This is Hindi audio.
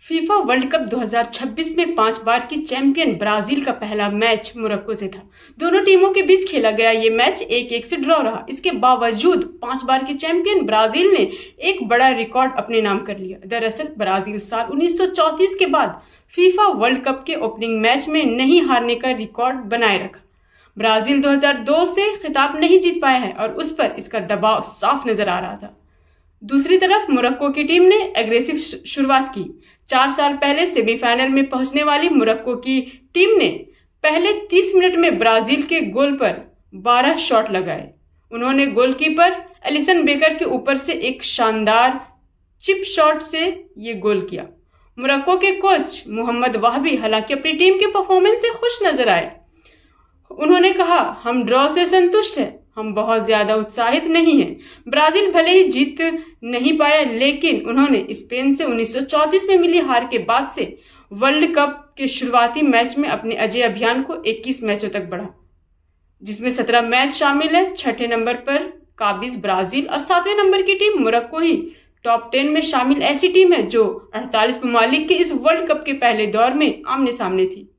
फीफा वर्ल्ड कप 2026 में 5 बार की चैंपियन ब्राजील का पहला मैच मोरक्को से था। दोनों टीमों के बीच खेला गया ये मैच 1-1 से ड्रॉ रहा। इसके बावजूद 5 बार की चैंपियन ब्राजील ने एक बड़ा रिकॉर्ड अपने नाम कर लिया। दरअसल ब्राजील साल 1934 के बाद फीफा वर्ल्ड कप के ओपनिंग मैच में नहीं हारने का रिकॉर्ड बनाए रखा। ब्राजील 2002 से खिताब नहीं जीत पाया है और उस पर इसका दबाव साफ नजर आ रहा था। दूसरी तरफ मोरक्को की टीम ने एग्रेसिव शुरुआत की। 4 साल पहले सेमीफाइनल में पहुंचने वाली मोरक्को की टीम ने पहले 30 मिनट में ब्राजील के गोल पर 12 शॉट लगाए। उन्होंने गोलकीपर एलिसन बेकर के ऊपर से एक शानदार चिप शॉट से ये गोल किया। मोरक्को के कोच मोहम्मद वाहबी हालांकि अपनी टीम के परफॉर्मेंस से खुश नजर आए। उन्होंने कहा, हम ड्रॉ से संतुष्ट हैं, हम बहुत ज्यादा उत्साहित नहीं हैं। ब्राजील भले ही जीत नहीं पाया, लेकिन उन्होंने स्पेन से 1934 में मिली हार के बाद से वर्ल्ड कप के शुरुआती मैच में अपने अजय अभियान को 21 मैचों तक बढ़ा, जिसमें 17 मैच शामिल है। छठे नंबर पर काबिज ब्राजील और 7वें नंबर की टीम मोरक्को ही टॉप 10 में शामिल ऐसी टीम है जो 48 ममालिक के इस वर्ल्ड कप के पहले दौर में आमने सामने थी।